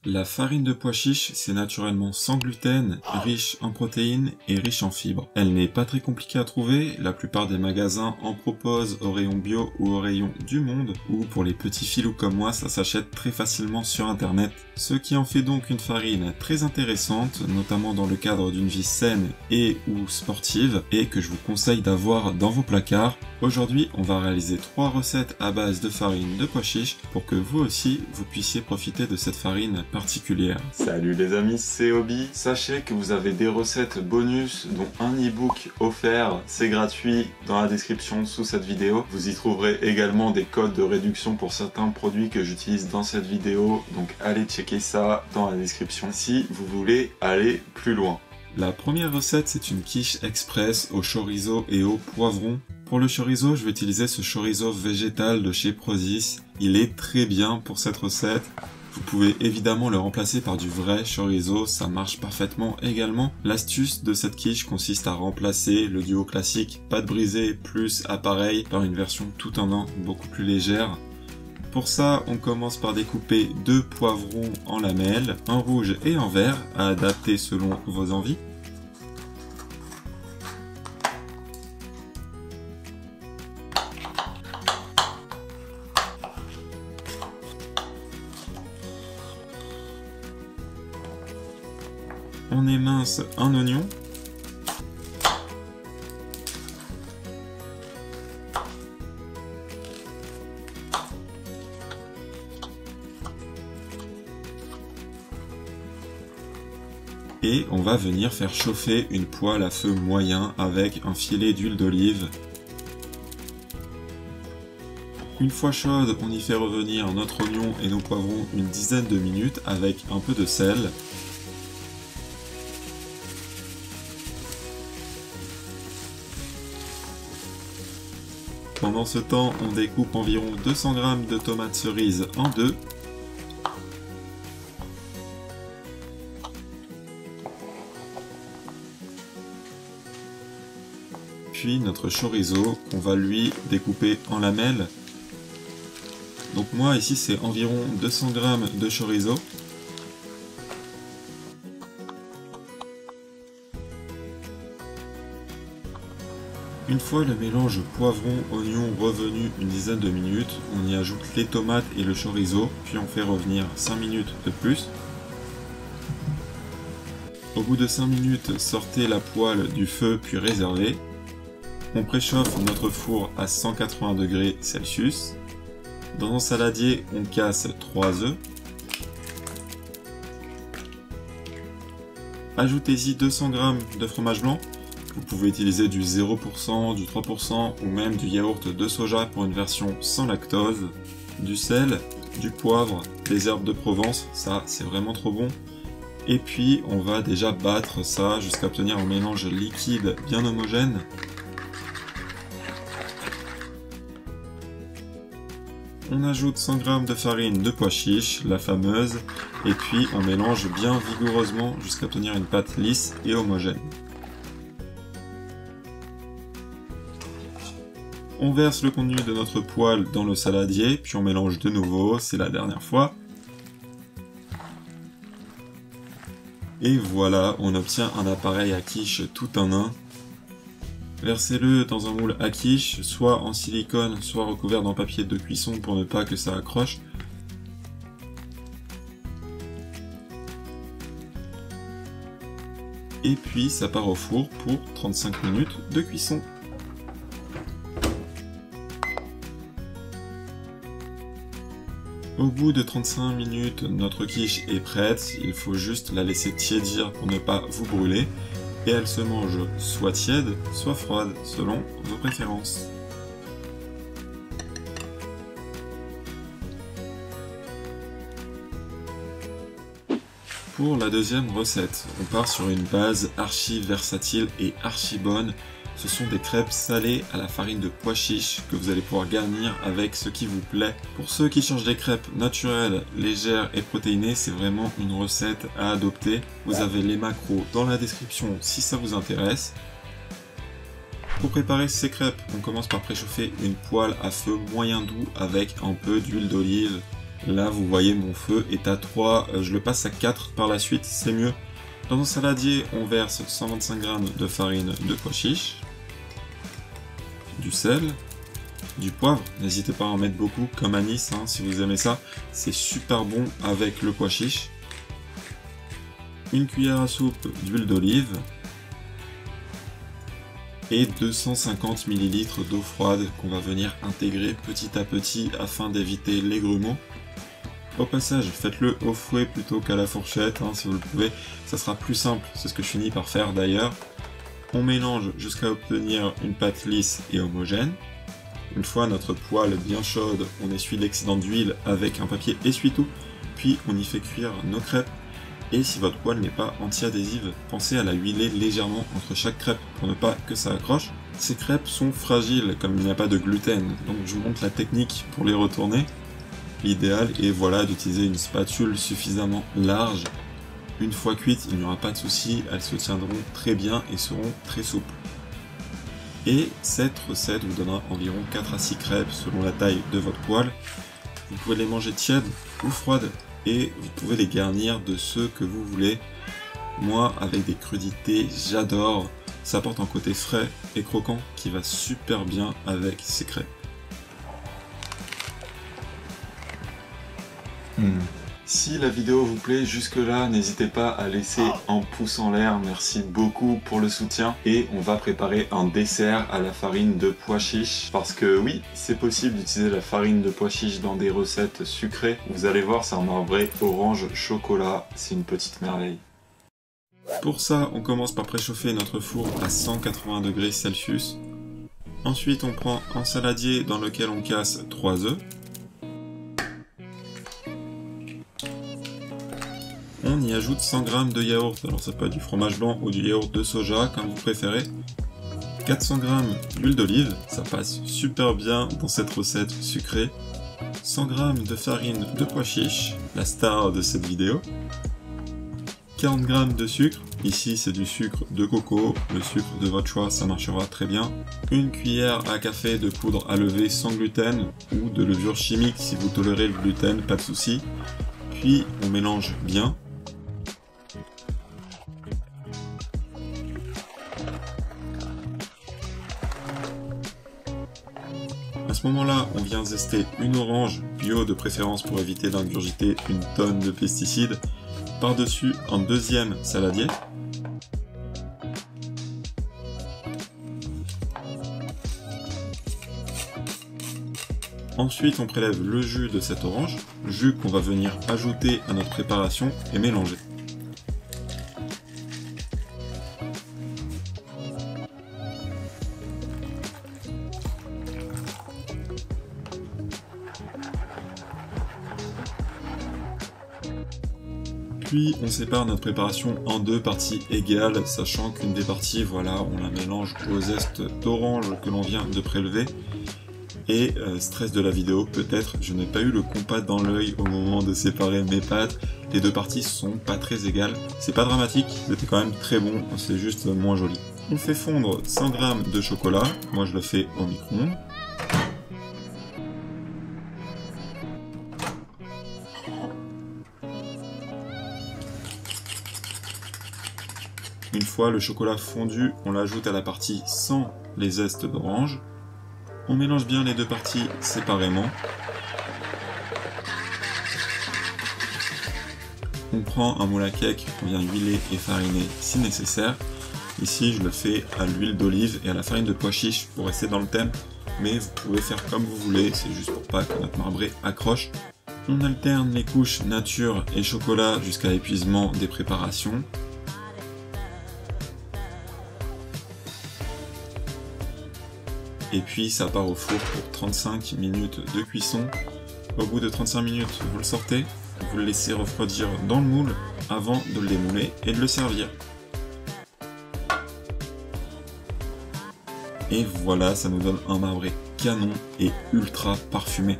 La farine de pois chiche, c'est naturellement sans gluten, riche en protéines et riche en fibres. Elle n'est pas très compliquée à trouver, la plupart des magasins en proposent au rayon bio ou au rayon du monde, ou pour les petits filous comme moi, ça s'achète très facilement sur internet. Ce qui en fait donc une farine très intéressante, notamment dans le cadre d'une vie saine et ou sportive, et que je vous conseille d'avoir dans vos placards. Aujourd'hui, on va réaliser 3 recettes à base de farine de pois chiche pour que vous aussi, vous puissiez profiter de cette farine particulière. Salut les amis, c'est Obi. Sachez que vous avez des recettes bonus, dont un e-book offert, c'est gratuit dans la description sous cette vidéo. Vous y trouverez également des codes de réduction pour certains produits que j'utilise dans cette vidéo, donc allez checker ça dans la description si vous voulez aller plus loin. La première recette, c'est une quiche express au chorizo et au poivron. Pour le chorizo, je vais utiliser ce chorizo végétal de chez Prozis. Il est très bien pour cette recette. Vous pouvez évidemment le remplacer par du vrai chorizo, ça marche parfaitement également. L'astuce de cette quiche consiste à remplacer le duo classique pâte brisée plus appareil par une version tout en un beaucoup plus légère. Pour ça, on commence par découper 2 poivrons en lamelles, un rouge et un vert, à adapter selon vos envies. On émince un oignon. Et on va venir faire chauffer une poêle à feu moyen avec un filet d'huile d'olive. Une fois chaude, on y fait revenir notre oignon et nos poivrons une dizaine de minutes avec un peu de sel. Pendant ce temps, on découpe environ 200 g de tomates cerises en deux. Puis notre chorizo, on va lui découper en lamelles. Donc moi ici c'est environ 200 g de chorizo. Une fois le mélange poivron-oignon revenu une dizaine de minutes, on y ajoute les tomates et le chorizo, puis on fait revenir 5 minutes de plus. Au bout de 5 minutes, sortez la poêle du feu puis réservez. On préchauffe notre four à 180 degrés Celsius. Dans un saladier, on casse 3 œufs. Ajoutez-y 200 g de fromage blanc. Vous pouvez utiliser du 0%, du 3% ou même du yaourt de soja pour une version sans lactose. Du sel, du poivre, des herbes de Provence, ça c'est vraiment trop bon. Et puis on va déjà battre ça jusqu'à obtenir un mélange liquide bien homogène. On ajoute 100 g de farine de pois chiche, la fameuse, et puis on mélange bien vigoureusement jusqu'à obtenir une pâte lisse et homogène. On verse le contenu de notre poêle dans le saladier, puis on mélange de nouveau, c'est la dernière fois. Et voilà, on obtient un appareil à quiche tout en un. Versez-le dans un moule à quiche, soit en silicone, soit recouvert d'un papier de cuisson pour ne pas que ça accroche. Et puis ça part au four pour 35 minutes de cuisson. Au bout de 35 minutes, notre quiche est prête, il faut juste la laisser tiédir pour ne pas vous brûler. Et elle se mange soit tiède, soit froide, selon vos préférences. Pour la deuxième recette, on part sur une base archi versatile et archi bonne. Ce sont des crêpes salées à la farine de pois chiche que vous allez pouvoir garnir avec ce qui vous plaît. Pour ceux qui cherchent des crêpes naturelles, légères et protéinées, c'est vraiment une recette à adopter. Vous avez les macros dans la description si ça vous intéresse. Pour préparer ces crêpes, on commence par préchauffer une poêle à feu moyen doux avec un peu d'huile d'olive. Là, vous voyez, mon feu est à 3, je le passe à 4 par la suite, c'est mieux. Dans un saladier, on verse 125 g de farine de pois chiche, du sel, du poivre, n'hésitez pas à en mettre beaucoup, comme anis, hein, si vous aimez ça, c'est super bon avec le pois chiche. Une cuillère à soupe d'huile d'olive, et 250 ml d'eau froide qu'on va venir intégrer petit à petit afin d'éviter les grumeaux. Au passage, faites-le au fouet plutôt qu'à la fourchette, hein, si vous le pouvez, ça sera plus simple, c'est ce que je finis par faire d'ailleurs. On mélange jusqu'à obtenir une pâte lisse et homogène. Une fois notre poêle bien chaude, on essuie l'excédent d'huile avec un papier essuie-tout, puis on y fait cuire nos crêpes. Et si votre poêle n'est pas anti-adhésive, pensez à la huiler légèrement entre chaque crêpe pour ne pas que ça accroche. Ces crêpes sont fragiles comme il n'y a pas de gluten, donc je vous montre la technique pour les retourner. L'idéal est voilà d'utiliser une spatule suffisamment large. Une fois cuites, il n'y aura pas de souci, elles se tiendront très bien et seront très souples. Et cette recette vous donnera environ 4 à 6 crêpes selon la taille de votre poêle. Vous pouvez les manger tièdes ou froides et vous pouvez les garnir de ceux que vous voulez. Moi, avec des crudités, j'adore. Ça apporte un côté frais et croquant qui va super bien avec ces crêpes. Si la vidéo vous plaît jusque là, n'hésitez pas à laisser un pouce en l'air, merci beaucoup pour le soutien. Et on va préparer un dessert à la farine de pois chiche, parce que oui, c'est possible d'utiliser la farine de pois chiche dans des recettes sucrées. Vous allez voir, c'est un marbré orange chocolat, c'est une petite merveille. Pour ça, on commence par préchauffer notre four à 180 degrés Celsius. Ensuite, on prend un saladier dans lequel on casse 3 œufs. On y ajoute 100 g de yaourt, alors ça peut être du fromage blanc ou du yaourt de soja, comme vous préférez. 400 g d'huile d'olive, ça passe super bien dans cette recette sucrée. 100 g de farine de pois chiche, la star de cette vidéo. 40 g de sucre, ici c'est du sucre de coco, le sucre de votre choix, ça marchera très bien. Une cuillère à café de poudre à lever sans gluten, ou de levure chimique si vous tolérez le gluten, pas de souci. Puis on mélange bien. À ce moment-là, on vient zester une orange bio de préférence pour éviter d'ingurgiter une tonne de pesticides. Par-dessus, un deuxième saladier. Ensuite, on prélève le jus de cette orange, jus qu'on va venir ajouter à notre préparation et mélanger. Puis on sépare notre préparation en deux parties égales, sachant qu'une des parties, voilà, on la mélange au zeste d'orange que l'on vient de prélever. Et stress de la vidéo, peut-être, je n'ai pas eu le compas dans l'œil au moment de séparer mes pâtes. Les deux parties sont pas très égales. C'est pas dramatique, c'était quand même très bon, c'est juste moins joli. On fait fondre 100 g de chocolat, moi je le fais au micro-ondes. Une fois le chocolat fondu, on l'ajoute à la partie sans les zestes d'orange. On mélange bien les deux parties séparément. On prend un moule à cake qu'on vient huiler et fariner si nécessaire. Ici, je le fais à l'huile d'olive et à la farine de pois chiche pour rester dans le thème, mais vous pouvez faire comme vous voulez, c'est juste pour pas que notre marbré accroche. On alterne les couches nature et chocolat jusqu'à l'épuisement des préparations. Et puis ça part au four pour 35 minutes de cuisson. Au bout de 35 minutes, vous le sortez, vous le laissez refroidir dans le moule avant de le démouler et de le servir. Et voilà, ça nous donne un marbré canon et ultra parfumé.